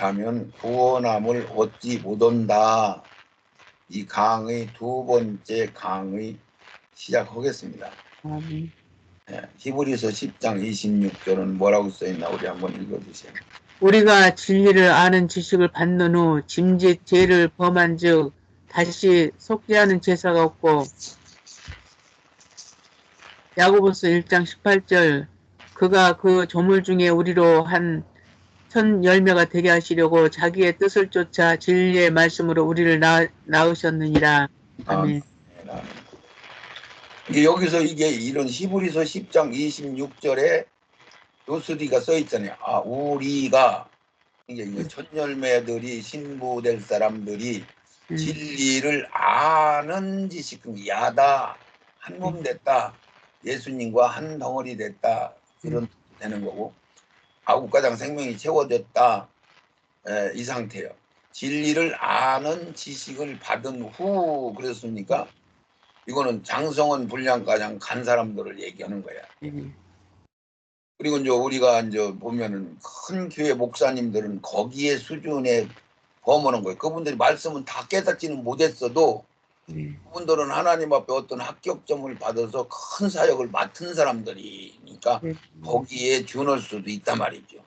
그렇다면 구원함을 얻지 못한다. 이 강의 두 번째 강의 시작하겠습니다. 히브리서 10장 26절은 뭐라고 써있나 우리 한번 읽어주세요. 우리가 진리를 아는 지식을 받는 후 짐짓 죄를 범한 즉 다시 속죄하는 제사가 없고, 야고보서 1장 18절 그가 그 조물 중에 우리로 한 천 열매가 되게 하시려고 자기의 뜻을 쫓아 진리의 말씀으로 우리를 낳으셨느니라. 아멘. 여기서 이게 이런 히브리서 10장 26절에 요스리가 써 있잖아요. 우리가 이게 천 열매들이 신부될 사람들이 진리를 아는 지식, 야다, 한 몸 됐다, 예수님과 한 덩어리 됐다, 이런 되는 거고, 아국가장 생명이 채워졌다, 이 상태예요. 진리를 아는 지식을 받은 후 그랬습니까? 이거는 장성원 분량가장 간 사람들을 얘기하는 거야. 그리고 이제 우리가 이제 보면은 큰 교회 목사님들은 거기에 수준에 범하는 거예요. 그분들이 말씀은 다 깨닫지는 못했어도 그분들은 하나님 앞에 어떤 합격점을 받아서 큰 사역을 맡은 사람들이니까 거기에 준할 수도 있단 말이죠.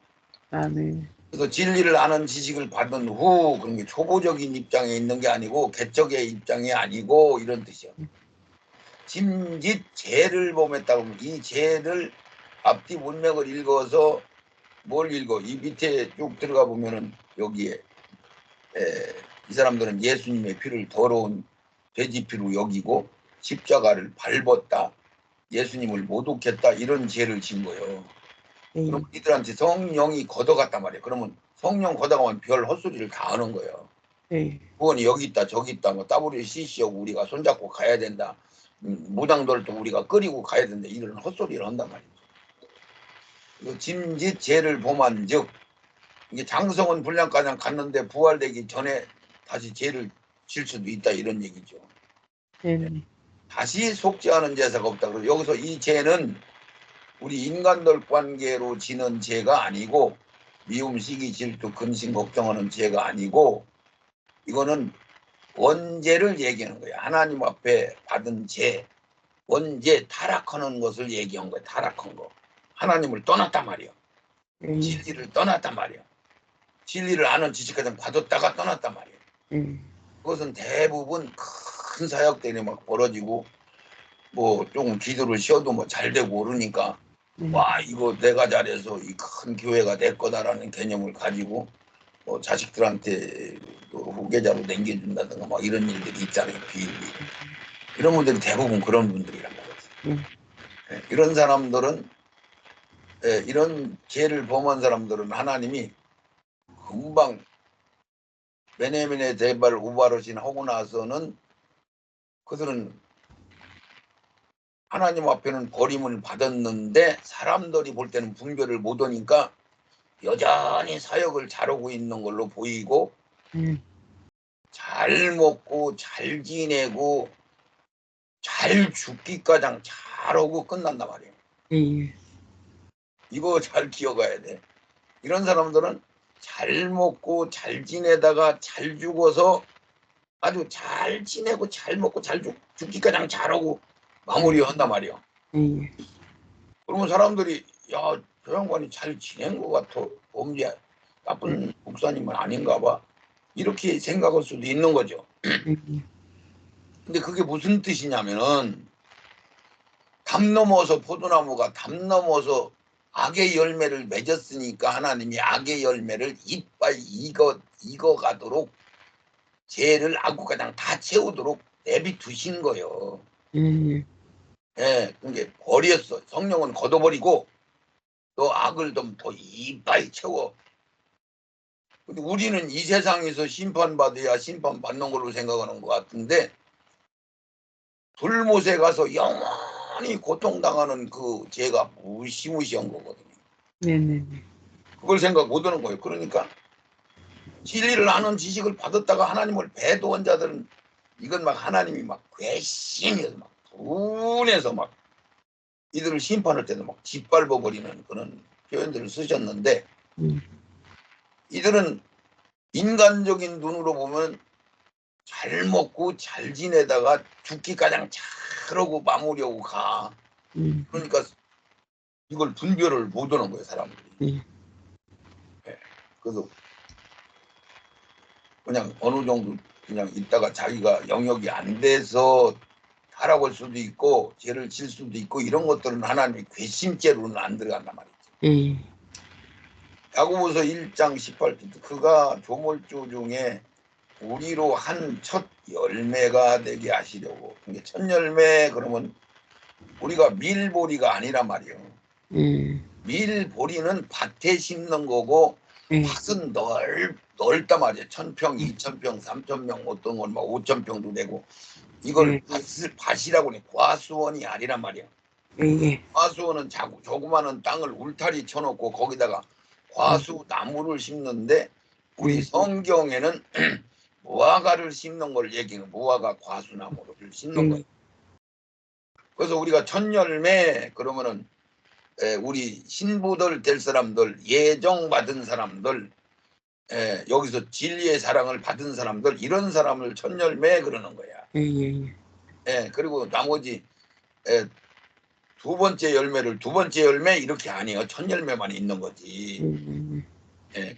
아멘. 그래서 진리를 아는 지식을 받은 후, 그런 게 초보적인 입장에 있는 게 아니고 개척의 입장이 아니고 이런 뜻이요. 짐짓 죄를 범했다고 하면 이 죄를 앞뒤 문맥을 읽어서 뭘 읽어? 이 밑에 쭉 들어가 보면은 여기에 이 사람들은 예수님의 피를 더러운 돼지피로 여기고 십자가를 밟았다, 예수님을 모독했다, 이런 죄를 진 거예요. 그럼 이들한테 성령이 걷어갔단 말이에요. 그러면 성령 걷어가면 별 헛소리를 다 하는 거예요. 구원이 여기 있다 저기 있다, 뭐 WCC하고 우리가 손잡고 가야 된다, 무당들도 우리가 끓이고 가야 된다, 이런 헛소리를 한단 말이죠. 짐짓 죄를 범한 즉, 이게 장성원 분량가장 갔는데 부활되기 전에 다시 죄를 질 수도 있다, 이런 얘기죠. 다시 속죄하는 제사가 없다. 그래서 여기서 이 죄는 우리 인간들 관계로 지는 죄가 아니고, 미움, 시기, 질투, 근심, 걱정하는 죄가 아니고, 이거는 원죄를 얘기하는 거예요. 하나님 앞에 받은 죄, 원죄, 타락하는 것을 얘기한 거예요. 타락한 거. 하나님을 떠났단 말이에요. 진리를 떠났단 말이에요. 진리를 아는 지식까지 받았다가 떠났단 말이에요. 그것은 대부분 큰 사역 때문에 막 벌어지고, 뭐 조금 기도를 쉬어도 뭐 잘 되고 그러니까, 와, 이거 내가 잘해서 이 큰 교회가 내 거다라는 개념을 가지고 뭐 자식들한테 후계자로 남겨준다든가 막 이런 일들이 있잖아요. 이런 분들이 대부분 그런 분들이란 말이에요. 이런 사람들은, 이런 죄를 범한 사람들은 하나님이 금방 베냐민의 제발 우바르신 하고 나서는 그들은 하나님 앞에는 버림을 받았는데 사람들이 볼 때는 분별을 못 하니까 여전히 사역을 잘하고 있는 걸로 보이고, 잘 먹고 잘 지내고 잘 죽기까지 잘하고 끝난단 말이에요. 이거 잘 기억해야 돼. 이런 사람들은 잘 먹고 잘 지내다가 잘 죽어서 아주 잘 지내고 잘 먹고 잘 죽기까지 잘하고 마무리한단 말이에요. 그러면 사람들이, 야, 저 양반이 잘 지낸 것 같아, 범죄 나쁜 목사님은 아닌가 봐, 이렇게 생각할 수도 있는 거죠. 근데 그게 무슨 뜻이냐면은, 담 넘어서 포도나무가 담 넘어서 악의 열매를 맺었으니까 하나님이 악의 열매를 이빨 익어가도록 죄를 아구가장 다 채우도록 내비두신 거예요. 그게 버렸어. 성령은 걷어버리고 너 악을 좀 더 이빨 채워. 근데 우리는 이 세상에서 심판받아야 심판받는 걸로 생각하는 것 같은데, 불못에 가서 영원히 고통당하는 그 죄가 무시무시한 거거든요. 그걸 생각 못하는 거예요. 그러니까 진리를 아는 지식을 받았다가 하나님을 배도한 자들은, 이건 막 하나님이 막 괘씸해서 막 분해서 막 이들을 심판할 때도 막 짓밟아버리는 그런 표현들을 쓰셨는데, 이들은 인간적인 눈으로 보면 잘 먹고 잘 지내다가 죽기가장 잘하고 마무리하고 가. 그러니까 이걸 분별을 못하는 거예요, 사람들이. 네. 그래서 그냥 어느 정도 그냥 있다가 자기가 영역이 안 돼서 타락할 수도 있고 죄를 질 수도 있고 이런 것들은 하나님의 괘씸죄로는 안 들어간단 말이죠. 야고보서 1장 18절 그가 조물주 중에 우리로 한 첫 열매가 되게 하시려고. 그러니까 첫 열매 그러면 우리가 밀보리가 아니란 말이에요. 밀보리는 밭에 심는 거고 밭은 넓단 말이에요. 1000평, 2000평, 3000평 어떤 건 막 5000평도 되고 이걸 밭이라고 해. 과수원이 아니란 말이에요. 과수원은 조그마한 땅을 울타리 쳐놓고 거기다가 과수 나무를 심는데 우리 성경에는 무화과를 심는 걸 얘기해요. 무화과 과수나무를 심는 거예요. 그래서 우리가 첫 열매 그러면은 우리 신부들 될 사람들, 예정받은 사람들, 여기서 진리의 사랑을 받은 사람들 이런 사람을 첫 열매 그러는 거야. 그리고 나머지 두 번째 열매를 두 번째 열매 이렇게 아니에요. 첫 열매만 있는 거지.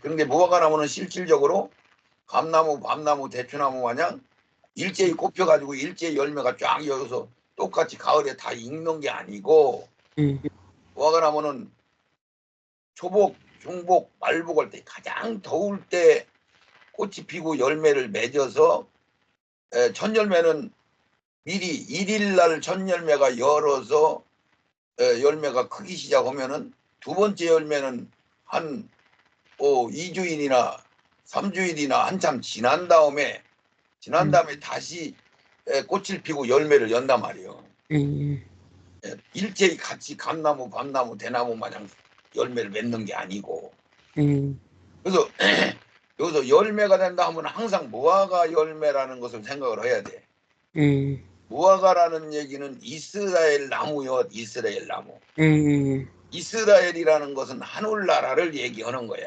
그런데 무화과 나무는 실질적으로 감나무, 밤나무, 대추나무 마냥 일제히 꼽혀가지고 일제히 열매가 쫙 여기서 똑같이 가을에 다 익는 게 아니고 무화과 나무는 초복, 중복, 말복할 때 가장 더울 때 꽃이 피고 열매를 맺어서 첫 열매는 미리 1일 날 첫 열매가 열어서 열매가 크기 시작하면은 두 번째 열매는 한 2주일이나 3주일이나 한참 지난 다음에 다시 꽃을 피고 열매를 연단 말이에요. 일제히 같이 감나무, 밤나무, 대나무 마냥 열매를 맺는 게 아니고. 그래서 여기서 열매가 된다 하면 항상 무화과 열매라는 것을 생각을 해야 돼. 무화과라는 얘기는 이스라엘 나무요, 이스라엘 나무. 이스라엘이라는 것은 하늘나라를 얘기하는 거야.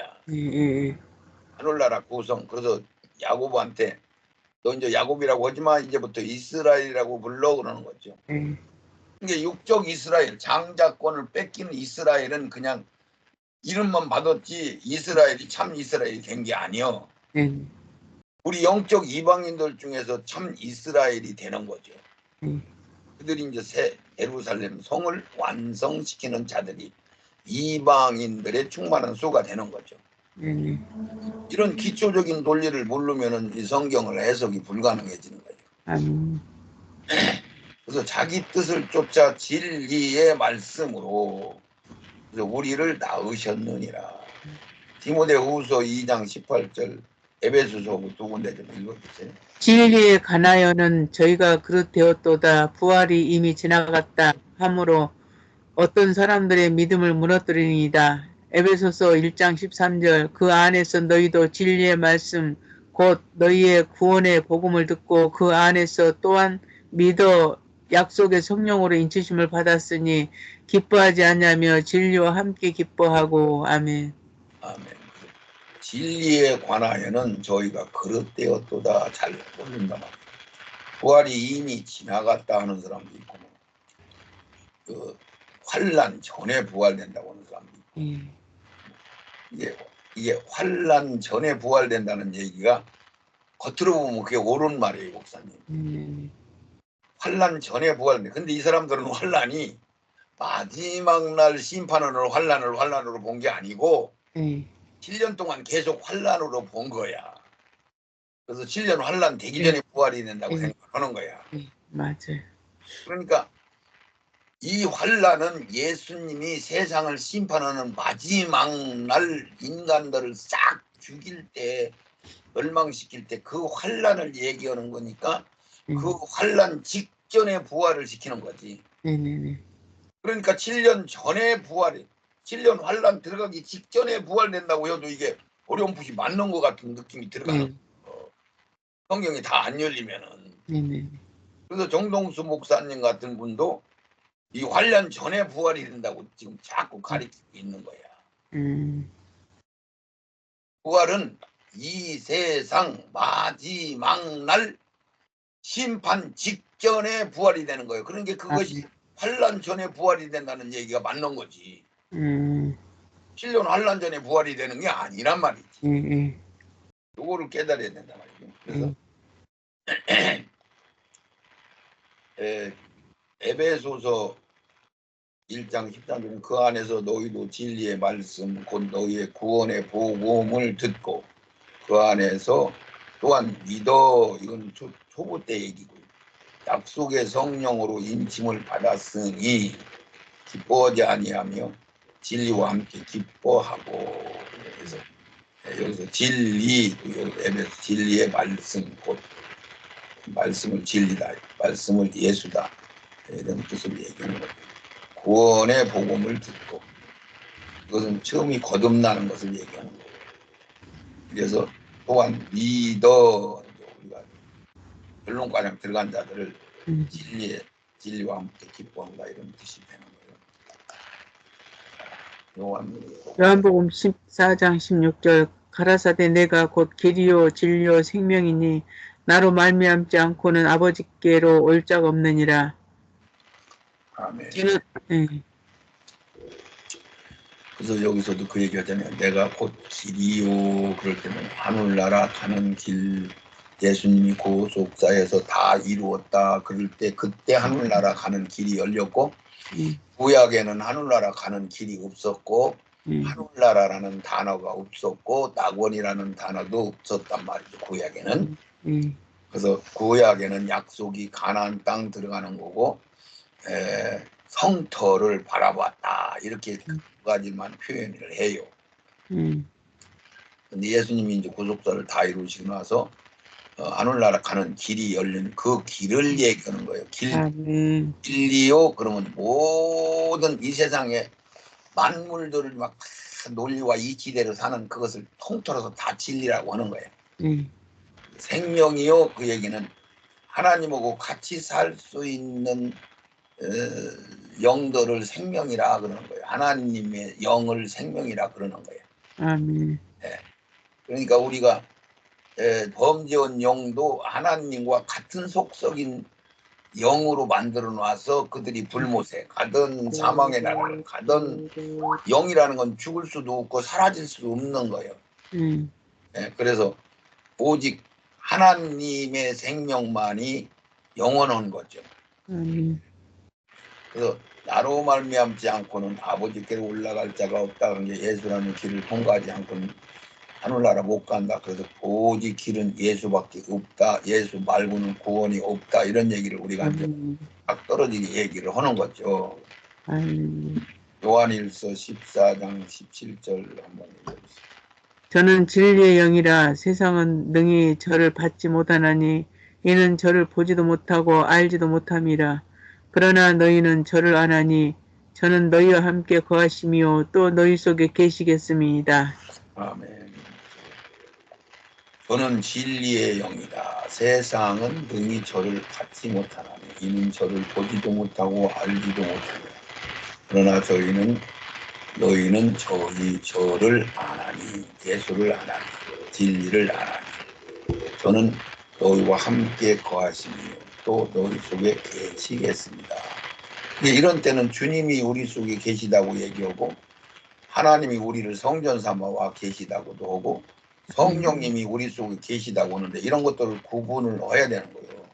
하늘나라 구성. 그래서 야고보한테 너 이제 야곱이라고 하지만 이제부터 이스라엘이라고 불러 그러는 거죠. 그러니까 육적 이스라엘, 장자권을 뺏기는 이스라엘은 그냥 이름만 받았지 이스라엘이 참 이스라엘이 된 게 아니요. 우리 영적 이방인들 중에서 참 이스라엘이 되는 거죠. 그들이 이제 새 예루살렘 성을 완성시키는 자들이 이방인들의 충만한 수가 되는 거죠. 이런 기초적인 논리를 모르면은 이 성경을 해석이 불가능해지는 거죠. 그래서 자기 뜻을 쫓아 진리의 말씀으로 우리를 낳으셨느니라. 디모데후서 2장 18절 에베소서 두 군데 좀 읽어주세요. 진리에 관하여는 저희가 그릇되었도다. 부활이 이미 지나갔다 하므로 어떤 사람들의 믿음을 무너뜨리니이다. 에베소서 1장 13절 그 안에서 너희도 진리의 말씀 곧 너희의 구원의 복음을 듣고 그 안에서 또한 믿어 약속의 성령으로 인치심을 받았으니 기뻐하지 않냐며 진리와 함께 기뻐하고. 아멘. 아멘. 진리에 관하여는 저희가 그릇되었도다 잘 모른다 말이에요. 부활이 이미 지나갔다 하는 사람도 있고 그 환난 전에 부활된다고 하는 사람도 있고 이게 환난 전에 부활된다는 얘기가 겉으로 보면 그게 옳은 말이에요, 목사님. 환난 전에 부활된다. 근데 이 사람들은 환난이 마지막 날 심판으로 환난으로 본 게 아니고 7년 동안 계속 환난으로 본 거야. 그래서 7년 환난 되기 전에 부활이 된다고 생각하는 거야. 맞아요. 그러니까 이 환난은 예수님이 세상을 심판하는 마지막 날 인간들을 싹 죽일 때 멸망시킬 때 그 환난을 얘기하는 거니까 그 환난 직전에 부활을 시키는 거지. 그러니까 7년 전에 7년 환난 들어가기 직전에 부활된다고 해도 이게 어렴풋이 맞는 것 같은 느낌이 들어가는 성경이 다 안 열리면은. 그래서 정동수 목사님 같은 분도 이 환난 전에 부활이 된다고 지금 자꾸 가리키고 있는 거야. 부활은 이 세상 마지막 날 심판 직전에 부활이 되는 거예요. 그러니까 그것이 환란 전에 부활이 된다는 얘기가 맞는 거지. 실론 환란 전에 부활이 되는 게 아니란 말이지. 요거를 깨달아야 된단 말이죠. 그래서 에베소서 1장 13절은 그 안에서 너희도 진리의 말씀 곧 너희의 구원의 복음을 듣고 그 안에서 또한 믿어. 이건 초보 때 얘기고요. 약속의 성령으로 인침을 받았으니 기뻐하지 아니하며 진리와 함께 기뻐하고. 그래서 여기서 진리, 에베소 진리의 말씀 곧 말씀을 진리다, 말씀을 예수다, 이런 뜻을 얘기하는 거죠. 구원의 복음을 듣고, 이것은 처음이 거듭나는 것을 얘기하는 거예요. 그래서 또한 믿어, 우리가 결론과정 들어간 자들을 진리와 함께 기뻐한다, 이런 뜻이 되는 거예요. 요한복음 14장 16절 가라사대 내가 곧 길이요 진리요 생명이니 나로 말미암지 않고는 아버지께로 올 자가 없느니라. 아멘. 저는 그래서 여기서도 그 얘기하잖아요. 내가 곧 길이요. 그럴 때는 하늘나라 가는 길, 예수님이 고속사에서 다 이루었다. 그럴 때 그때 하늘나라 가는 길이 열렸고 구약에는 하늘나라 가는 길이 없었고 하늘나라라는 단어가 없었고 낙원이라는 단어도 없었단 말이죠. 구약에는. 그래서 구약에는 약속이 가나안 땅 들어가는 거고 성터를 바라봤다. 이렇게 두 가지만 표현을 해요. 근데 예수님이 이제 고속사를 다 이루시고 나서 하늘나라 가는 길이 열린 그 길을 얘기하는 거예요. 길이요. 그러면 모든 이 세상에 만물들을 막 논리와 이치대로 사는 그것을 통틀어서 다 진리라고 하는 거예요. 생명이요. 그 얘기는 하나님하고 같이 살 수 있는 영들을 생명이라 그러는 거예요. 하나님의 영을 생명이라 그러는 거예요. 아멘. 네. 그러니까 우리가 범죄한 영도 하나님과 같은 속성인 영으로 만들어 놔서 그들이 불못에 가든 사망의 나라를 가든 영이라는 건 죽을 수도 없고 사라질 수도 없는 거예요. 네. 그래서 오직 하나님의 생명만이 영원한 거죠. 그래서 나로 말미암지 않고는 아버지께로 올라갈 자가 없다. 그런 게 예수라는 길을 통과하지 않고는 하늘나라 못 간다. 그래서 오직 길은 예수밖에 없다. 예수 말고는 구원이 없다. 이런 얘기를 우리가 이제 딱 떨어지게 얘기를 하는 거죠. 요한일서 14장 17절 한번 읽어주세요. 저는 진리의 영이라 세상은 능히 저를 받지 못하나니 이는 저를 보지도 못하고 알지도 못함이라. 그러나 너희는 저를 아나니 저는 너희와 함께 거하심이요 또 너희 속에 계시겠음이니이다. 아멘. 저는 진리의 영이다. 세상은 능히 저를 받지 못하나니 이는 저를 보지도 못하고 알지도 못하니라. 그러나 너희는 저를 아나니 예수를 아나니 진리를 아나니 저는 너희와 함께 거하시며 또 너희 속에 계시겠습니다. 이런 때는 주님이 우리 속에 계시다고 얘기하고 하나님이 우리를 성전 삼아와 계시다고도 하고 성령님이 우리 속에 계시다고 하는데 이런 것들을 구분을 해야 되는 거예요.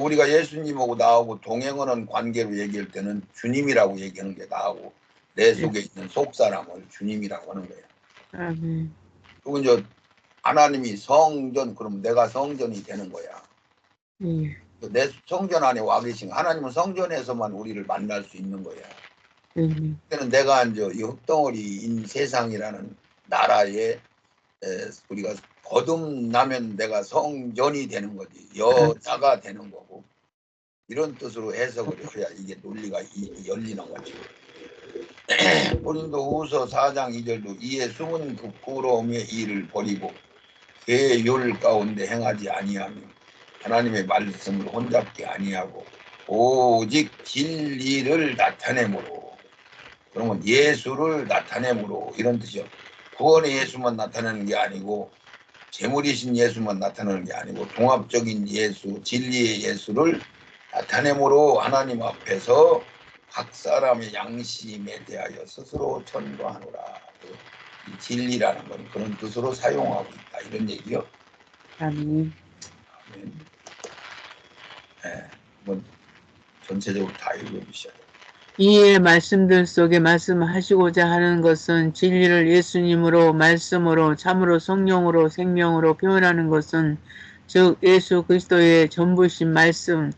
우리가 예수님하고 나하고 동행하는 관계로 얘기할 때는 주님이라고 얘기하는 게 나하고 내 속에 있는 속사람을 주님이라고 하는 거예요. 그리고 이제 하나님이 성전, 그럼 내가 성전이 되는 거야. 내 성전 안에 와 계신 하나님은 성전에서만 우리를 만날 수 있는 거야. 그때는 내가 이제 이 흙덩어리인 세상이라는 나라에 우리가 거듭나면 내가 성전이 되는 거지. 여자가 되는 거고. 이런 뜻으로 해석을 해야 이게 논리가 열리는 거죠. 고린도후서 4장 2절도 이에 숨은 부끄러움의 일을 버리고 계율 가운데 행하지 아니하며 하나님의 말씀을 혼잡게 아니하고 오직 진리를 나타내므로, 그러면 예수를 나타내므로 이런 뜻이요. 구원의 예수만 나타내는 게 아니고 재물이신 예수만 나타내는 게 아니고 종합적인 예수, 진리의 예수를 나타내므로 하나님 앞에서 각 사람의 양심에 대하여 스스로 전도하노라. 이 진리라는 건 그런 뜻으로 사용하고 있다. 이런 얘기요. 아멘. 네, 뭐 전체적으로 다 읽어주셔야 돼요. 이의 말씀들 속에 말씀하시고자 하는 것은 진리를 예수님으로 말씀으로 참으로 성령으로 생명으로 표현하는 것은 즉 예수 그리스도의 전부신 말씀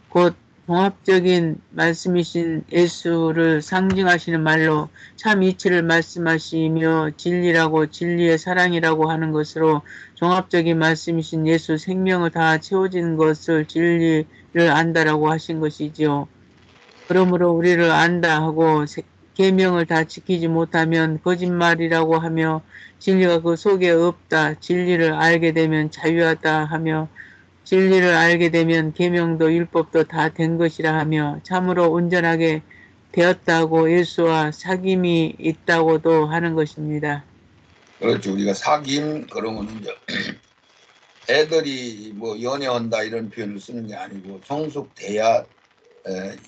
곧 종합적인 말씀이신 예수를 상징하시는 말로 참 이치를 말씀하시며 진리라고 진리의 사랑이라고 하는 것으로 종합적인 말씀이신 예수 생명을 다 채워진 것을 진리를 안다라고 하신 것이지요. 그러므로 우리를 안다 하고 계명을 다 지키지 못하면 거짓말이라고 하며 진리가 그 속에 없다. 진리를 알게 되면 자유하다 하며 진리를 알게 되면 계명도 율법도 다 된 것이라 하며 참으로 온전하게 되었다고 예수와 사귐이 있다고도 하는 것입니다. 그렇죠. 우리가 사귐 그러면 이제 애들이 뭐 연애한다 이런 표현을 쓰는 게 아니고 성숙돼야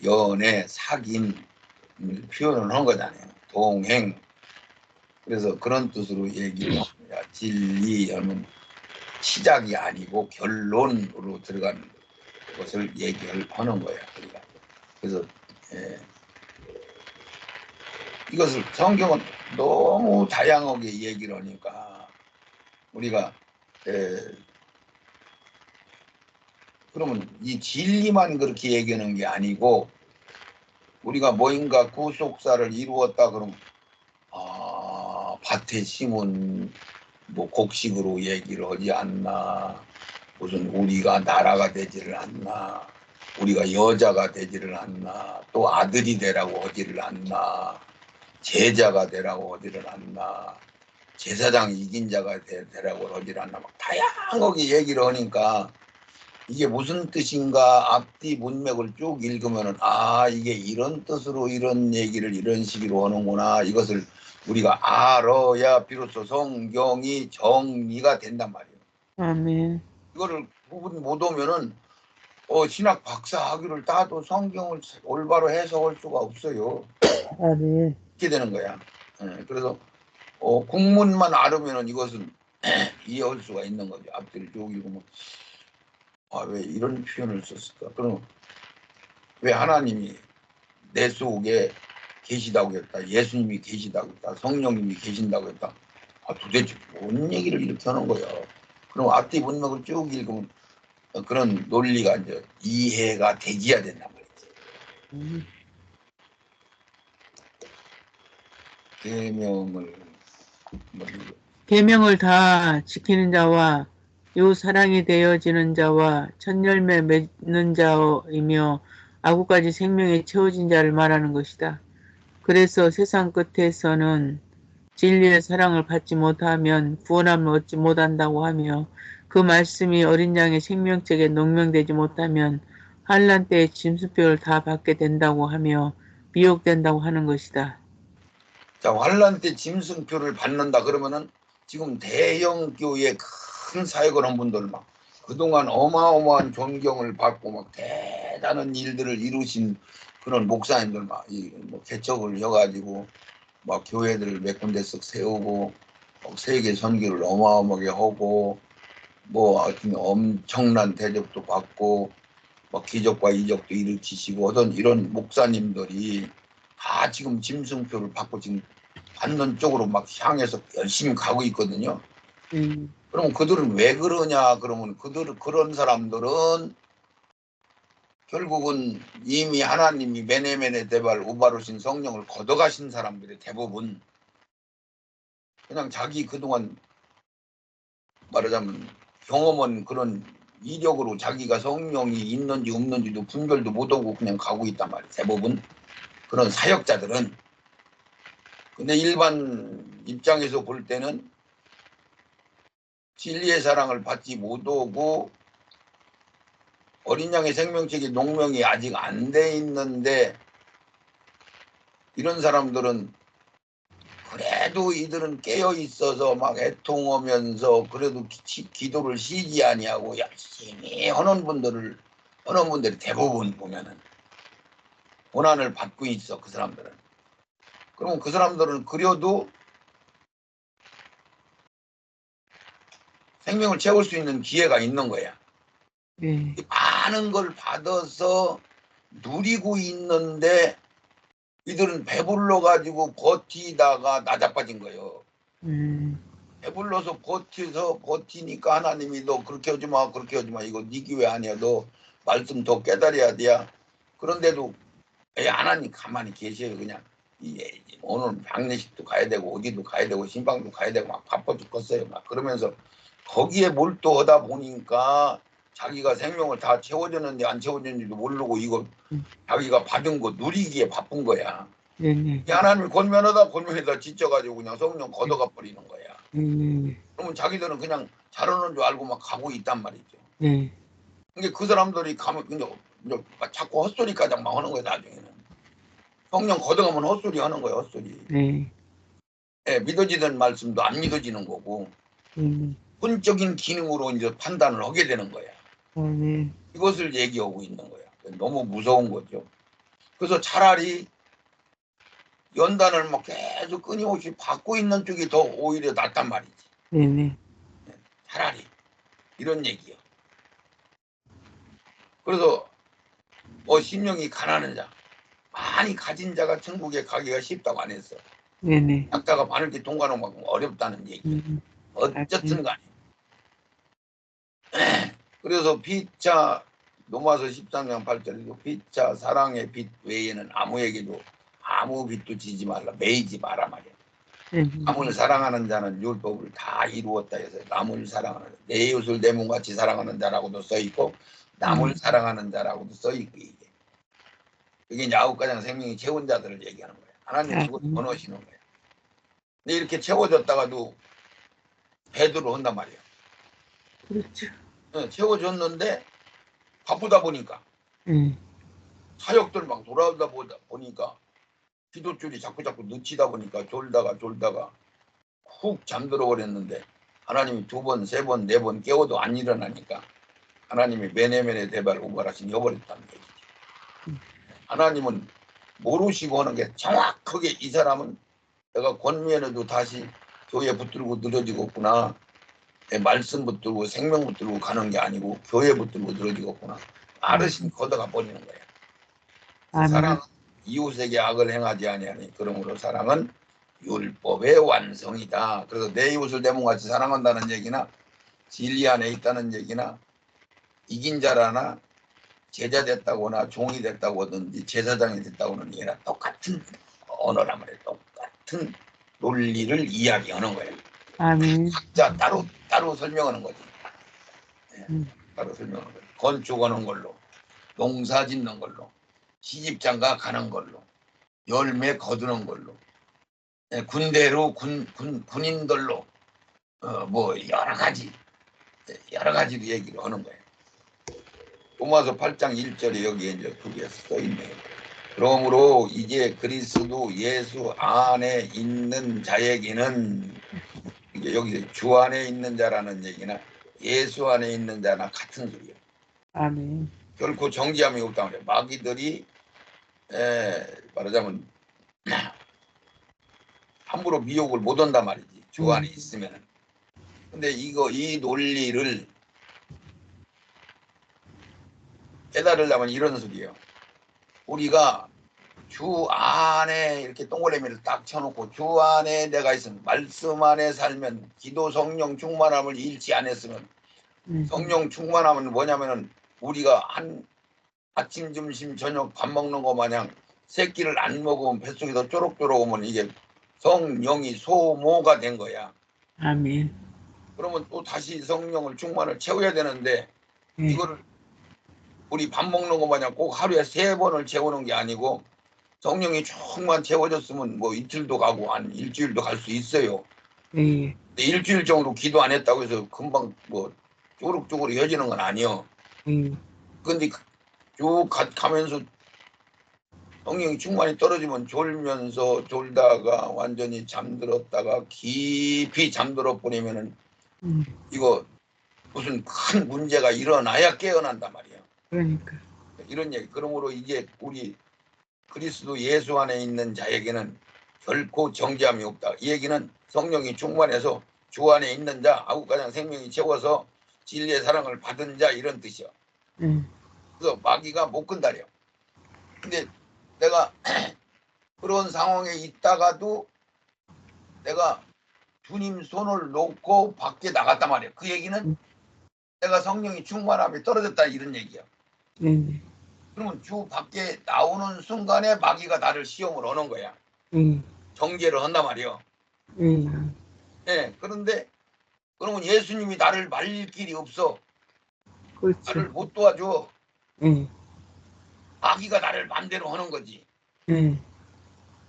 연애, 사귐 표현을 한 거잖아요. 동행. 그래서 그런 뜻으로 얘기를 합니다. 진리 하면 시작이 아니고 결론으로 들어가는 것을 얘기를 하는 거예요. 우리가. 그래서 이것을 성경은 너무 다양하게 얘기를 하니까 우리가 그러면 이 진리만 그렇게 얘기하는 게 아니고 우리가 뭐인가 구속사를 이루었다 그러면 밭에 심은 뭐 곡식으로 얘기를 하지 않나, 무슨 우리가 나라가 되지를 않나, 우리가 여자가 되지를 않나, 또 아들이 되라고 하지를 않나, 제자가 되라고 하지를 않나, 제사장 이긴 자가 되라고 하지를 않나, 막 다양하게 얘기를 하니까 이게 무슨 뜻인가 앞뒤 문맥을 쭉 읽으면은 이게 이런 뜻으로 이런 얘기를 이런 식으로 하는구나, 이것을 우리가 알아야 비로소 성경이 정리가 된단 말이에요. 아멘. 이거를 구분 못 오면은 신학 박사 학위를 따도 성경을 올바로 해석할 수가 없어요. 아멘. 이렇게 되는 거야. 그래서 국문만 알으면은 이것은 이해할 수가 있는 거죠. 앞뒤를 쭉 읽으면 왜 이런 표현을 썼을까? 그럼 왜 하나님이 내 속에 계시다고 했다, 예수님이 계시다고 했다, 성령님이 계신다고 했다, 도대체 뭔 얘기를 이렇게 하는 거야. 그럼 앞뒤 문맥을 쭉 읽으면 그런 논리가 이제 이해가 되기야 된단 말이지. 계명을 계명을 다 지키는 자와 요 사랑이 되어지는 자와 첫 열매 맺는 자이며 아구까지 생명에 채워진 자를 말하는 것이다. 그래서 세상 끝에서는 진리의 사랑을 받지 못하면 구원함을 얻지 못한다고 하며 그 말씀이 어린 양의 생명책에 농명되지 못하면 환란 때에 짐승표를 다 받게 된다고 하며 미혹된다고 하는 것이다. 자, 환란 때 짐승표를 받는다 그러면은 지금 대형 교회 큰 사역을 한 분들 막 그동안 어마어마한 존경을 받고 막 대단한 일들을 이루신 그런 목사님들 막 뭐 개척을 해가지고 막 교회들을 몇 군데씩 세우고 세계 선교를 어마어마하게 하고 뭐 하여튼 엄청난 대접도 받고 막 기적과 이적도 일으키시고 하던 이런 목사님들이 다 지금 짐승표를 받고 지금 받는 쪽으로 막 향해서 열심히 가고 있거든요. 그럼 그들은 왜 그러냐? 그러면 그런 사람들은 결국은 이미 하나님이 메네메네 데발 우바르신 성령을 걷어가신 사람들이 대부분 그냥 자기 그동안 말하자면 경험한 그런 이력으로 자기가 성령이 있는지 없는지도 분별도 못하고 그냥 가고 있단 말이에요. 대부분 그런 사역자들은. 근데 일반 입장에서 볼 때는 진리의 사랑을 받지 못하고 어린 양의 생명책이 농명이 아직 안 돼 있는데 이런 사람들은 그래도 이들은 깨어 있어서 막 애통하면서 그래도 기도를 쉬지 아니하고 열심히 하는 분들이 대부분 보면은 고난을 받고 있어. 그 사람들은. 그러면 그 사람들은 그려도 생명을 채울 수 있는 기회가 있는 거야. 네. 많은 걸 받아서 누리고 있는데 이들은 배불러 가지고 버티다가 나자빠진 거예요. 배불러서 버티니까 하나님이 너 그렇게 하지 마, 그렇게 하지 마. 이거 네 기회 아니야. 너 말씀 더 깨달아야 돼. 그런데도 하나님 가만히 계셔요. 그냥 오늘 장례식도 가야 되고 어디도 가야 되고 신방도 가야 되고 막 바빠 죽겠어요. 막 그러면서 거기에 몰두하다 보니까 자기가 생명을 다 채워줬는지 안 채워줬는지도 모르고 이거 자기가 받은 거 누리기에 바쁜 거야. 네네. 하나님이 권면하다 지쳐가지고 그냥 성령 걷어가 버리는 거야. 그러면 자기들은 그냥 잘하는 줄 알고 막 가고 있단 말이죠. 네. 근데 그 사람들이 가면 이제 자꾸 헛소리까지 막 하는 거야. 나중에는 성령 걷어가면 헛소리 하는 거야. 헛소리. 네. 예, 믿어지는 말씀도 안 믿어지는 거고 혼적인 기능으로 이제 판단을 하게 되는 거야. 네. 이것을 얘기하고 있는 거야. 너무 무서운 거죠. 그래서 차라리 연단을 막 계속 끊임없이 받고 있는 쪽이 더 오히려 낫단 말이지. 네네. 차라리 이런 얘기요. 그래서 심령이 가난한 자, 많이 가진 자가 천국에 가기가 쉽다고 안 했어. 네네. 약자가 많을때 통과하는 만큼 어렵다는 얘기야. 어쨌든 간에. 그래서 빛자 로마서 13장 8절에도 빛자 사랑의 빛 외에는 아무에게도 아무 빛도 지지 말라. 매이지 마라 말이야. 남을 사랑하는 자는 율법을 다 이루었다 해서 남을 사랑하는 내 이웃을 내 몸같이 사랑하는 자라고도 써있고 남을 사랑하는 자라고도 써있고 이게 이제 9가지 생명이 채운 자들을 얘기하는 거예요. 하나님 그걸 원하시는 거예요. 근데 이렇게 채워졌다가도 배도를 한단 말이에요. 그렇죠. 채워졌는데 바쁘다 보니까 사역들 막 돌아오다 보니까 기도줄이 자꾸 늦추다 보니까 졸다가 훅 잠들어 버렸는데 하나님이 2번, 3번, 4번 깨워도 안 일어나니까 하나님이 메네메네 대발 우발하신 여버렸다는 얘기죠. 하나님은 모르시고 하는 게 정확하게 이 사람은 내가 권면에도 다시 교회 붙들고 늘어지겠구나. 말씀 붙들고 생명 붙들고 가는 게 아니고 교회 붙들고 늘어지겠구나. 아르신 걷어가 버리는 거예요. 사랑은 이웃에게 악을 행하지 아니하니 그러므로 사랑은 율법의 완성이다. 그래서 내 이웃을 내 몸같이 사랑한다는 얘기나 진리 안에 있다는 얘기나 이긴 자라나 제자 됐다거나 종이 됐다고 하든지 제사장이 됐다고는 얘나 똑같은 언어란 말이에요. 똑같은 논리를 이야기하는 거예요. 아멘. 각자 따로 설명하는 거지. 따로 설명하는 거예요. 건축하는 걸로, 농사 짓는 걸로, 시집장가 가는 걸로, 열매 거두는 걸로, 군대로 군인들로 뭐 여러 가지로 얘기를 하는 거예요. 로마서 8장 1절에 여기에 이제 그게 써 있네요. 그러므로 이제 그리스도 예수 안에 있는 자에게는 이제 여기 주 안에 있는 자라는 얘기나 예수 안에 있는 자나 같은 소리예요. 아멘. 결코 정지함이 없다 말이에요. 마귀들이 말하자면 함부로 미혹을 못 한단 말이지. 주 안에 있으면은. 근데 이 논리를 깨달으려면 이런 소리예요. 우리가 주 안에 이렇게 동그라미를 딱 쳐놓고 주 안에 내가 있으면 말씀 안에 살면 기도 성령 충만함을 잃지 않았으면 성령 충만함은 뭐냐면은 우리가 한 아침 점심 저녁 밥 먹는 거 마냥 새끼를 안 먹으면 뱃속에서 쪼록쪼록 오면 이게 성령이 소모가 된 거야. 아멘. 그러면 또 다시 성령을 충만을 채워야 되는데 이거를 우리 밥 먹는 거 마냥 꼭 하루에 3번을 채우는 게 아니고 성령이 조금만 채워졌으면 뭐 이틀도 가고 한 일주일도 갈 수 있어요. 근데 일주일 정도 기도 안 했다고 해서 금방 뭐 쪼록쪼록 이어지는 건 아니요. 근데 쭉 가면서 성령이 충만히 떨어지면 졸면서 졸다가 완전히 잠들었다가 깊이 잠들어 버리면은 이거 무슨 큰 문제가 일어나야 깨어난단 말이야. 그러니까. 이런 얘기. 그러므로 이게 우리 그리스도 예수 안에 있는 자에게는 결코 정죄함이 없다. 이 얘기는 성령이 충만해서 주 안에 있는 자, 아구가장 생명이 채워서 진리의 사랑을 받은 자 이런 뜻이야. 그래서 마귀가 못 건드려. 근데 내가 그런 상황에 있다가도 내가 주님 손을 놓고 밖에 나갔단 말이야. 그 얘기는 내가 성령이 충만함에 떨어졌다 이런 얘기야. 그러면 주 밖에 나오는 순간에 마귀가 나를 시험을 하는 거야. 정죄를 한단 말이야. 네, 그런데 그러면 예수님이 나를 말릴 길이 없어. 그렇죠. 나를 못 도와줘. 마귀가 나를 맘대로 하는 거지.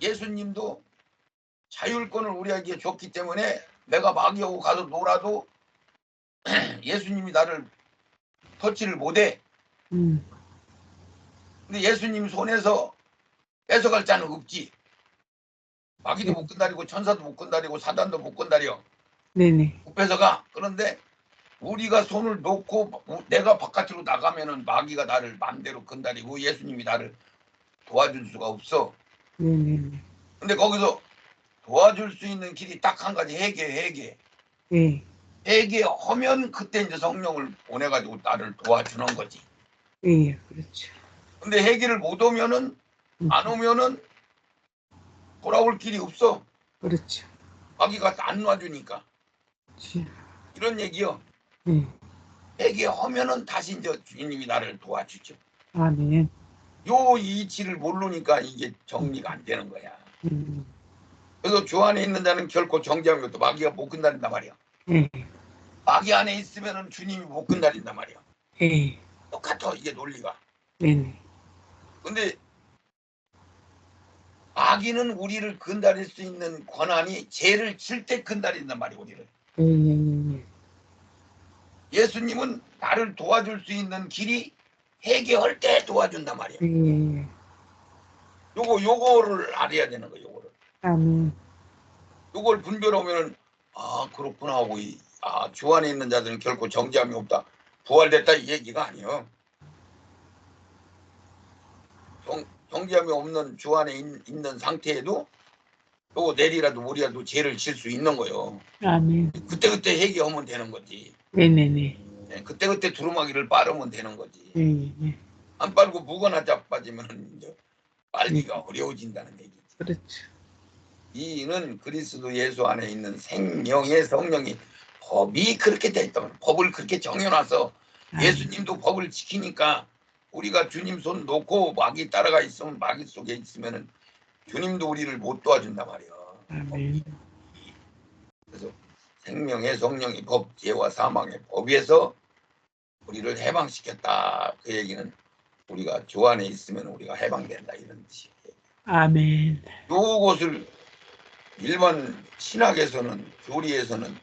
예수님도 자율권을 우리에게 줬기 때문에 내가 마귀하고 가서 놀아도 예수님이 나를 터치를 못해. 근데 예수님 손에서 뺏어갈 자는 없지. 마귀도 못 건드리고 천사도 못 건드리고 사단도 못 건드려. 못 뺏어가. 그런데 우리가 손을 놓고 내가 바깥으로 나가면은 마귀가 나를 맘대로 건드리고 예수님이 나를 도와줄 수가 없어. 근데 거기서 도와줄 수 있는 길이 딱 한 가지, 회개. 회개하면 그때 이제 성령을 보내가지고 나를 도와주는 거지. 그렇죠. 근데 회개를 못 오면은 안 오면은 돌아올 길이 없어. 그렇죠. 마귀가 안 놔주니까. 이런 얘기요. 회개하면은 다시 이제 주님이 나를 도와주죠. 아멘. 요 이치를 모르니까 이게 정리가 안 되는 거야. 그래서 주 안에 있는 자는 결코 정죄함이 없다. 마귀가 못 건드린단 말이야. 마귀 안에 있으면은 주님이 못 건드린단 말이야. 똑같아 이게 논리가. 근데 마귀는 우리를 건드릴 수 있는 권한이 죄를 질 때 건드린단 말이야 우리를. 예수님은 나를 도와줄 수 있는 길이 회개할 때 도와준단 말이야. 요거를 알아야 되는 거야. 요거를. 요걸 분별하면은 아 그렇구나 하고 주 안에 있는 자들은 결코 정죄함이 없다. 부활됐다 이 얘기가 아니야. 정죄함이 없는 주 안에 있는 상태에도 요거 내리라도 우리라도 죄를 질 수 있는 거요. 아멘. 그때그때 회개하면 되는 거지. 네네네. 그때그때 두루마기를 빠르면 되는 거지. 네. 안 빨고 묵어나 자빠지면 이제 빨기가 어려워진다는 얘기지. 그렇죠. 이는 그리스도 예수 안에 있는 생명의 성령이 법이 그렇게 돼 있다면 법을 그렇게 정해놔서 예수님도 법을 지키니까 우리가 주님 손 놓고 마귀 따라가 있으면 마귀 속에 있으면은 주님도 우리를 못 도와준단 말이야. 그래서 생명의 성령이 법, 죄와 사망의 법에서 우리를 해방시켰다. 그 얘기는 우리가 주 안에 있으면 우리가 해방된다 이런 뜻이에요. 아멘. 요것을 일반 신학에서는 교리에서는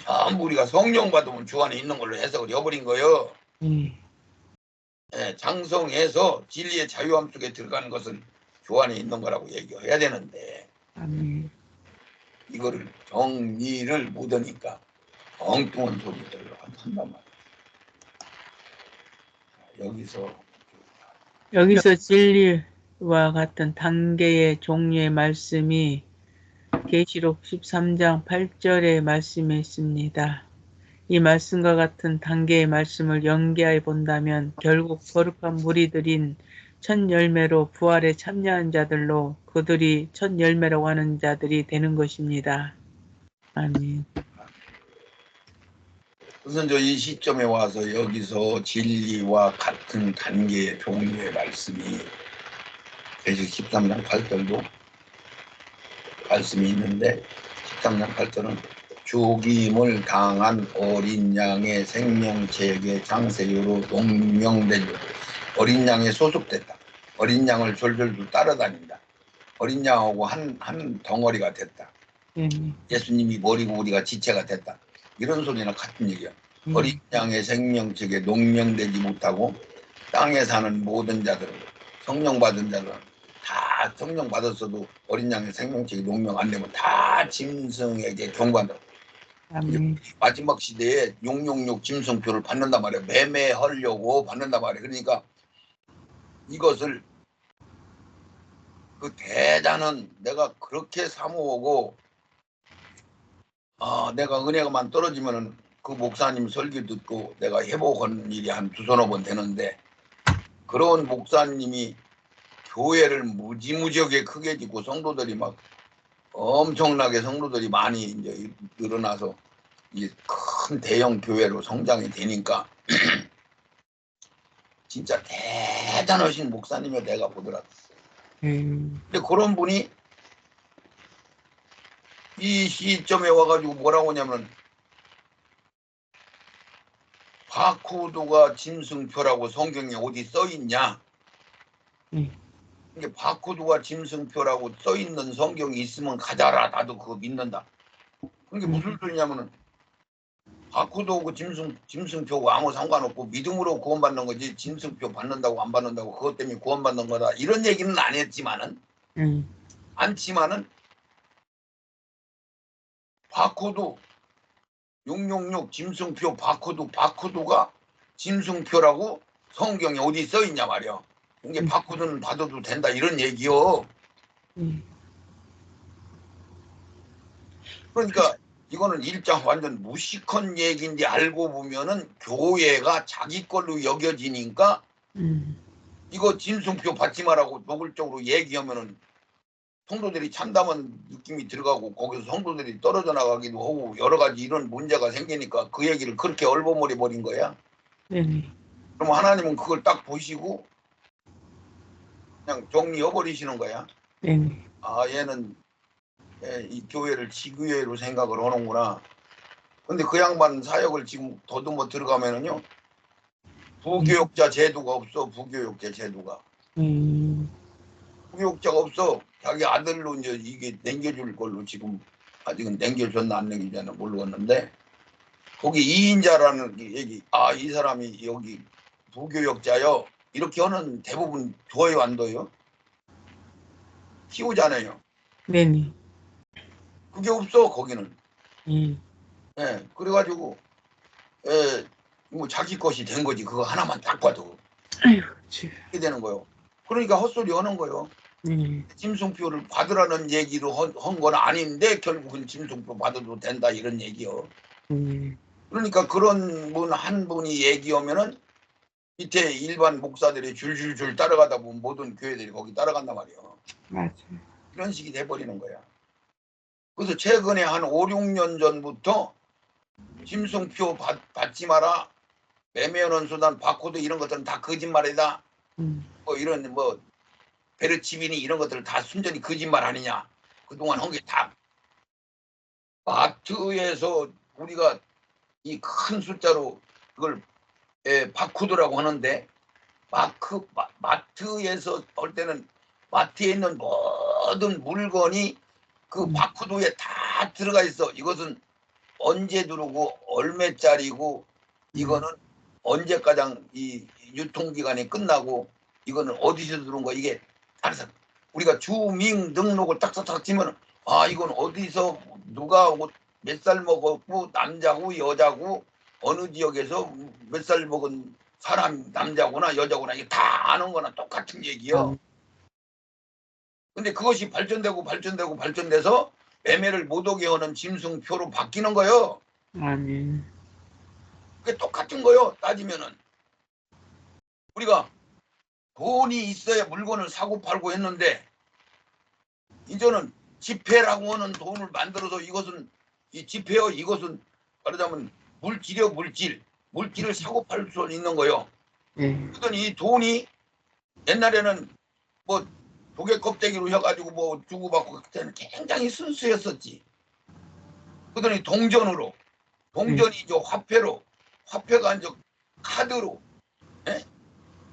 전부 우리가 성령 받으면 주 안에 있는 걸로 해석을 해버린 거예요. 장성해서 진리의 자유함 속에 들어가는 것을 주 안에 있는 거라고 얘기해야 되는데 이거를 정리를 못하니까 엉뚱한 소리들을 한단 말이에요. 여기서 진리와 같은 단계의 종류의 말씀이 계시록 13장 8절의 말씀에 있습니다. 이 말씀과 같은 단계의 말씀을 연계해 본다면 결국 거룩한 무리들인 첫 열매로 부활에 참여한 자들로 그들이 첫 열매라고 하는 자들이 되는 것입니다. 아멘. 우선 이 시점에 와서 여기서 진리와 같은 단계의 종류의 말씀이 계시록 13장 8절도 말씀이 있는데 13장 8절은 죽임을 당한 어린 양의 생명체에게 장세유로 농명된 어린 양에 소속됐다. 어린 양을 졸졸 따라다닌다. 어린 양하고 한 덩어리가 됐다. 예수님이 머리고 우리가 지체가 됐다. 이런 소리나 같은 얘기야. 어린 양의 생명체에 농명되지 못하고 땅에 사는 모든 자들은 성령 받은 자들은 다 성령 받았어도 어린 양의 생명책이 용명 안 되면 다 짐승에게 경관다. 아멘. 마지막 시대에 666 짐승표를 받는단 말이에요. 매매하려고 받는단 말이에요. 그러니까 이것을 그 대단한 내가 그렇게 사모하고 내가 은혜가만 떨어지면은 그 목사님 설교 듣고 내가 회복하는 일이 한 두서너 번 되는데 그런 목사님이 교회를 무지무지하게 크게 짓고 성도들이 막 엄청나게 성도들이 많이 이제 늘어나서 이 큰 대형 교회로 성장이 되니까 진짜 대단하신 목사님을 내가 보더라고. 근데 그런 분이 이 시점에 와가지고 뭐라고 하냐면 바코드가 짐승표라고 성경에 어디 써있냐. 이게 바코드가 짐승표라고 써있는 성경이 있으면 가자라. 나도 그거 믿는다. 그게 무슨 소리냐면은 바코드하고 짐승표고 아무 상관없고 믿음으로 구원받는 거지 짐승표 받는다고 안 받는다고 그것 때문에 구원받는 거다 이런 얘기는 안 했지만은 않지만은 바코드 666 짐승표 바코드가 짐승표라고 성경에 어디 써있냐 말이야. 이게 바코드는 받아도 된다 이런 얘기요. 그러니까 이거는 일장 완전 무식한 얘기인데 알고 보면은 교회가 자기 걸로 여겨지니까 이거 짐승표 받지 말라고 노골적으로 얘기하면은 성도들이 참담한 느낌이 들어가고 거기서 성도들이 떨어져 나가기도 하고 여러 가지 이런 문제가 생기니까 그 얘기를 그렇게 얼버무려 버린 거야. 그럼 하나님은 그걸 딱 보시고 그냥 정리해 버리시는 거야. 얘는 이 교회를 지교회로 생각을 하는구나. 근데 그 양반 사역을 지금 더듬어 들어가면은요 부교육자 제도가 없어. 부교육자 제도가 부교육자가 없어. 자기 아들로 이제 이게 남겨줄 걸로 지금 아직은 남겨줬나 안 남겨줬나 모르겠는데 거기 이인자라는 얘기 이 사람이 여기 부교육자요 이렇게 하는 대부분 줘요 안 둬요? 키우잖아요. 그게 없어 거기는. 그래가지고 뭐 자기 것이 된 거지. 그거 하나만 딱 봐도 이렇게 되는 거요. 그러니까 헛소리 하는 거요. 짐승표를 받으라는 얘기로 한 건 아닌데 결국은 짐승표 받아도 된다 이런 얘기요. 그러니까 그런 분 한 분이 얘기하면은 밑에 일반 목사들이 줄줄줄 따라가다 보면 모든 교회들이 거기 따라간단 말이에요. 이런 식이 돼버리는 거야. 그래서 최근에 한 5, 6년 전부터 짐승표 받지 마라. 매매하는 수단 바코드 이런 것들은 다 거짓말이다. 뭐 이런 뭐 베르치비니 이런 것들을 다 순전히 거짓말 아니냐. 그동안 한 게 다 마트에서 우리가 이 큰 숫자로 그걸 바코드라고 하는데 마트에서 볼 때는 마트에 있는 모든 물건이 그 바코드에 다 들어가 있어. 이것은 언제 들어오고 얼마짜리고 이거는 언제까지 이 유통기간이 끝나고 이거는 어디서 들어온 거 이게 알아서 우리가 주민 등록을 딱딱딱 치면 이건 어디서 누가 오고 몇 살 먹었고 남자고 여자고 어느 지역에서 몇 살 먹은 사람 남자구나 여자구나 이게 다 아는 거나 똑같은 얘기요. 근데 그것이 발전돼서 매매를 못하게 하는 짐승표로 바뀌는 거요. 그게 똑같은 거요. 따지면은 우리가 돈이 있어야 물건을 사고 팔고 했는데 이제는 지폐라고 하는 돈을 만들어서 이것은 이 지폐요 이것은 말하자면 물질이요 물질을 사고 팔 수 있는 거요. 그러더니 이 돈이 옛날에는 뭐 조개 껍데기로 해가지고 뭐 주고받고 그때는 굉장히 순수했었지. 그러더니 동전이 이제 화폐가 이제 카드로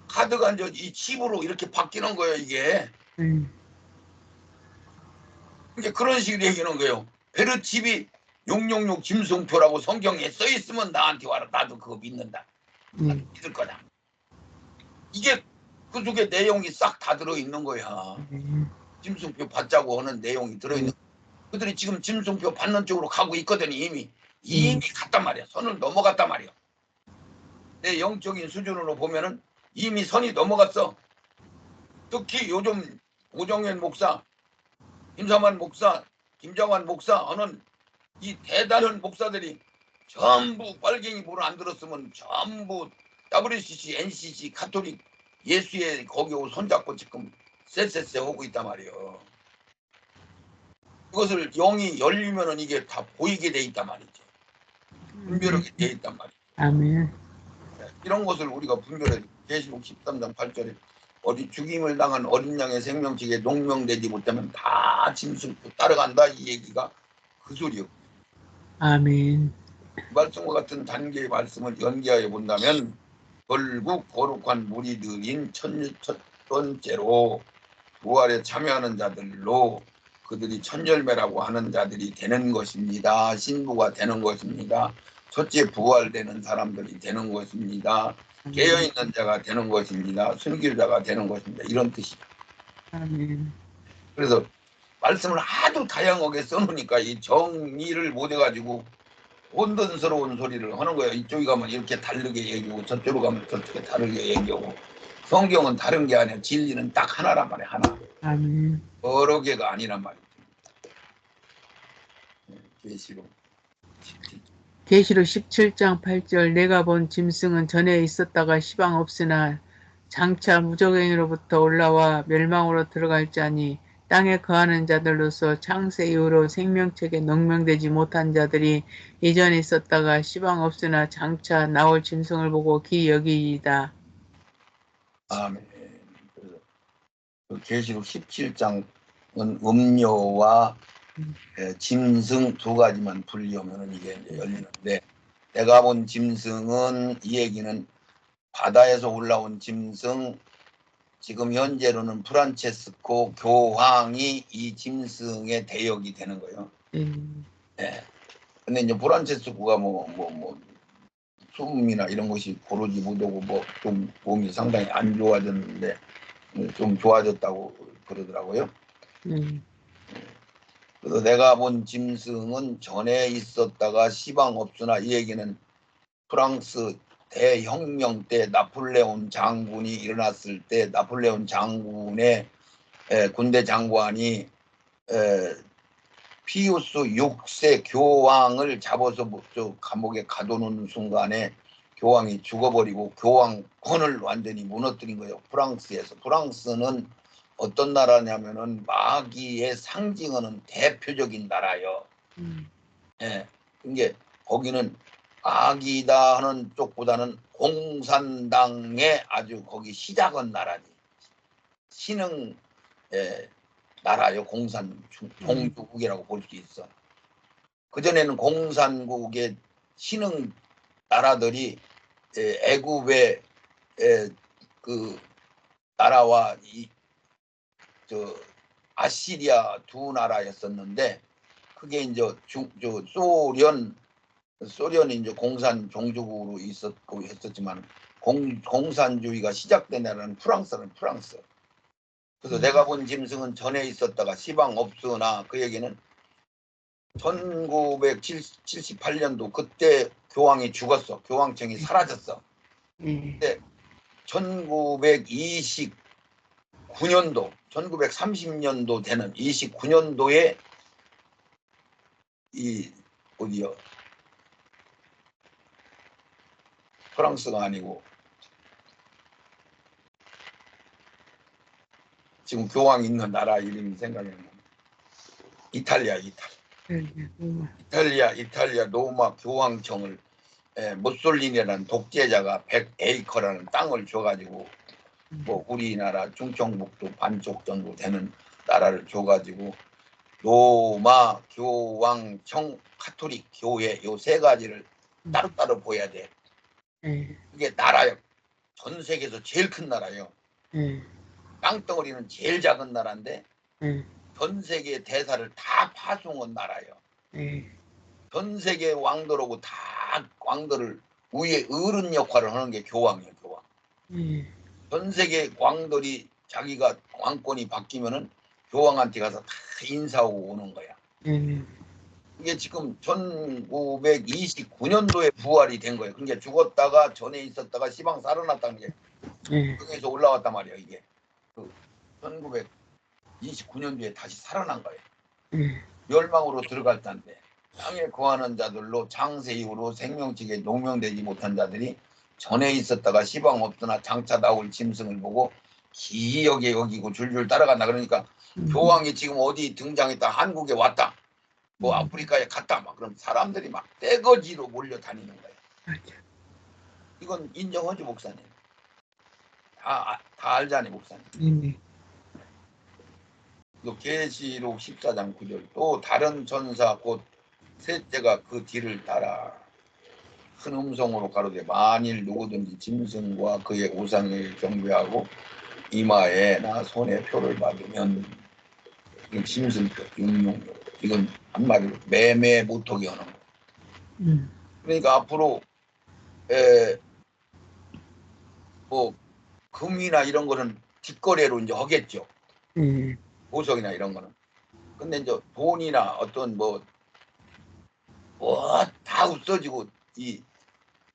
카드가 이제 이 칩으로 이렇게 바뀌는 거예요 이게. 이제 그런 식으로 얘기하는 거예요. 베르칩이 666 짐승표라고 성경에 써 있으면 나한테 와라. 나도 그거 믿는다. 믿을 거다. 이게 그 속에 내용이 싹 다 들어있는 거야. 짐승표 받자고 하는 내용이 들어있는. 그들이 지금 짐승표 받는 쪽으로 가고 있거든. 이미 갔단 말이야. 선을 넘어갔단 말이야. 내 영적인 수준으로 보면은 이미 선이 넘어갔어. 특히 요즘 오정현 목사, 김사만 목사, 김정환 목사 하는 이 대단한 목사들이 전부 빨갱이 물 안 들었으면 전부 WCC, NCC, 가톨릭 예수의 거기 손잡고 지금 쎄쎄쎄 하고 있단 말이에요. 이것을 영이 열리면은 이게 다 보이게 돼 있단 말이죠. 분별하게 돼 있단 말이에요. 아멘. 이런 것을 우리가 분별해. 계시록 13장 8절에 어디 죽임을 당한 어린 양의 생명책에 농명되지 못하면 다 짐승표 따라간다, 이 얘기가 그 소리요. 아멘. 말씀과 같은 단계의 말씀을 연계하여 본다면 결국 거룩한 무리들인 첫 번째로 부활에 참여하는 자들로 그들이 천열매라고 하는 자들이 되는 것입니다. 신부가 되는 것입니다. 첫째 부활되는 사람들이 되는 것입니다. 깨어있는 자가 되는 것입니다. 순결자가 되는 것입니다. 이런 뜻이죠. 아멘. 그래서 말씀을 아주 다양하게 써놓으니까 이 정리를 못해가지고 혼돈스러운 소리를 하는 거예요. 이쪽에 가면 이렇게 다르게 얘기하고 저쪽으로 가면 저렇게 다르게 얘기하고. 성경은 다른 게 아니라 진리는 딱 하나란 말이에요. 하나. 아멘. 여러 개가 아니란 말이죠. 계시록 계시록 17장 8절 내가 본 짐승은 전에 있었다가 시방 없으나 장차 무적행으로부터 올라와 멸망으로 들어갈 자니 땅에 거하는 자들로서 창세 이후로 생명책에 농명되지 못한 자들이 이전에 있었다가 시방 없으나 장차 나올 짐승을 보고 기 여기이다. 아멘. 그 계시록 17장은 음료와 짐승 두 가지만 분리하면 이게 이제 열리는데, 내가 본 짐승은 이 얘기는 바다에서 올라온 짐승, 지금 현재로는 프란체스코 교황이 이 짐승의 대역이 되는 거예요. 네. 근데 이제 프란체스코가 숨이나 이런 것이 고르지 못하고 좀 몸이 상당히 안 좋아졌는데 좀 좋아졌다고 그러더라고요. 그래서 내가 본 짐승은 전에 있었다가 시방 없으나, 이 얘기는 프랑스 대혁명 때 나폴레온 장군이 일어났을 때 나폴레온 장군의 군대 장관이 피우스 6세 교황을 잡아서 감옥에 가두는 순간에 교황이 죽어버리고 교황권을 완전히 무너뜨린 거예요. 프랑스에서. 프랑스는 어떤 나라냐면은 마귀의 상징하는 대표적인 나라요. 이게 거기는 마귀다 하는 쪽보다는 공산당의 아주 거기 시작한 나라지. 신흥 나라요. 종주국이라고 볼 수 있어. 그전에는 공산국의 신흥 나라들이 애굽의 그 나라와 아시리아 두 나라였었는데, 그게 이제 소련이 이제 공산 종주국으로 있었고 했었지만 공산주의가 시작된 나라는 프랑스는 프랑스. 그래서 내가 본 짐승은 전에 있었다가 시방 없으나, 그 얘기는 1978년도 그때 교황이 죽었어. 교황청이 사라졌어. 근데 1929년도 1930년도 되는 29년도에 이 어디요? 프랑스가 아니고 지금 교황 있는 나라 이름이 생각이 안 나. 이탈리아 로마 교황청을 무솔리니라는 독재자가 100에이커라는 땅을 줘가지고 우리나라 충청북도 반쪽 정도 되는 나라를 줘가지고 로마 교황청 카톨릭 교회 요 세 가지를 따로따로 보여야 돼. 그게 나라요. 전 세계에서 제일 큰 나라요. 땅덩어리는 제일 작은 나라인데 전 세계 대사를 다 파송한 나라요. 전 세계 왕들하고 다 왕들을 위에 어른 역할을 하는 게 교황이에요. 교황. 전 세계 왕들이 자기가 왕권이 바뀌면은 교황한테 가서 다 인사하고 오는 거야. 이게 지금 1929년도에 부활이 된 거예요. 그러니까 죽었다가 전에 있었다가 시방 살아났다는 게 여기서 올라왔단 말이에요. 이게 그 1929년도에 다시 살아난 거예요. 멸망으로 들어갈 때인데 땅에 거하는 자들로 창세 이후로 생명직에 농명되지 못한 자들이 전에 있었다가 시방 없으나 장차 나올 짐승을 보고 기이하게 여기고 줄줄 따라간다. 그러니까 교황이 지금 어디 등장했다, 한국에 왔다, 뭐 아프리카에 갔다, 막 그럼 사람들이 막 떼거지로 몰려 다니는 거예요. 이건 인정하지 목사님. 다 알자니 목사님. 또 계시록 14장 9절 또 다른 천사 곧 셋째가 그 뒤를 따라 큰 음성으로 가로되 만일 누구든지 짐승과 그의 우상을 경배하고 이마에나 손에 표를 받으면 이건 짐승표, 육룡표, 이건 한마디로 매매 못하게 하는 거예요. 그러니까 앞으로 뭐 금이나 이런 거는 뒷거래로 이제 하겠죠. 보석이나 이런 거는. 근데 이제 돈이나 어떤 뭐 다 없어지고 이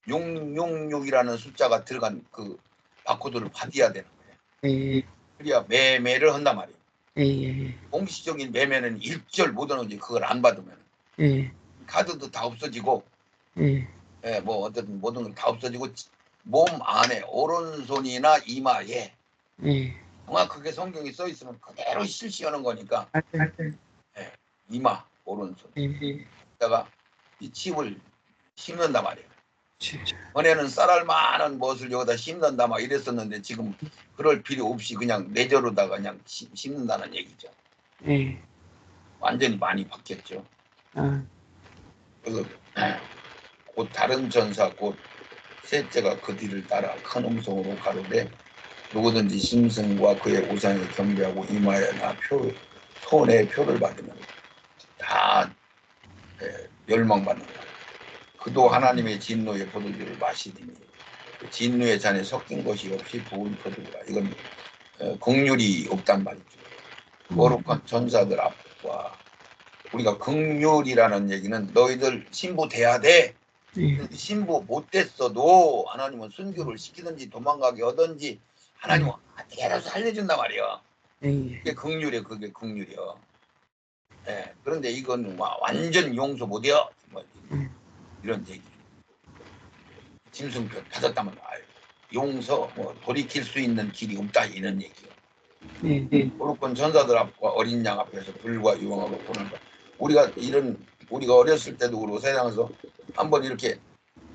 666이라는 숫자가 들어간 그 바코드를 받아야 되는 거예요. 그래야 매매를 한단 말이에요. 공식적인 매매는 일절 못 하는 거지. 그걸 안 받으면. 카드도 다 없어지고, 뭐 어떤 모든 걸 다 없어지고 몸 안에 오른손이나 이마에 정확하게 성경이 써 있으면 그대로 실시하는 거니까. 이마, 오른손. 다가 이 칩을 심는단 말이에요. 전에는 쌀알 많은 무엇을 여기다 심는다 막 이랬었는데 지금 그럴 필요 없이 그냥 내저로다가 그냥 심는다는 얘기죠. 완전히 많이 바뀌었죠. 그래서 곧 다른 전사 곧 셋째가 그 뒤를 따라 큰 음성으로 가로되 누구든지 짐승과 그의 우상에 경배하고 이마에나 손에 표를 받으면 다 멸망받는 거예요. 그도 하나님의 진노의 포도주를 마시리니 진노의 잔에 섞인 것이 없이 부은 포도주라. 이건 긍휼이 없단 말이죠. 거룩한 천사들 앞과 우리가 긍휼이라는 얘기는 너희들 신부 돼야 돼. 신부 못 됐어도 하나님은 순교를 시키든지 도망가게 하든지 하나님은 어떻게라도 살려준단 말이야. 그게 긍휼이야. 그게 긍휼이야. 그런데 이건 완전 용서 못해요. 뭐 이런 얘기. 짐승표 받았다면 용서 뭐 돌이킬 수 있는 길이 없다 이런 얘기요. 거룩한 전사들 앞과 어린 양 앞에서 불과 유황하고 보는 것. 우리가 어렸을 때도 그러고 세상에서 한번 이렇게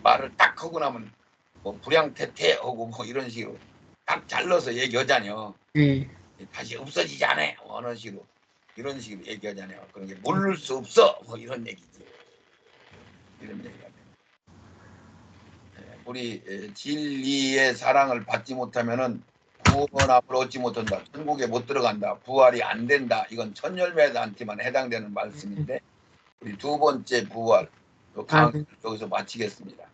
말을 딱 하고 나면 뭐 불량태태하고 뭐 이런 식으로 딱 잘라서 얘기하잖아요. 다시 없어지지 않아. 어느 식으로 이런 식으로 얘기하잖아요. 그런 게 모를 수 없어. 뭐 이런 얘기지. 이런 얘기가. 우리 진리의 사랑을 받지 못하면은 구원함을 얻지 못한다. 천국에 못 들어간다. 부활이 안 된다. 이건 천열매한테만 해당되는 말씀인데 우리 두 번째 부활 강의 여기서 마치겠습니다.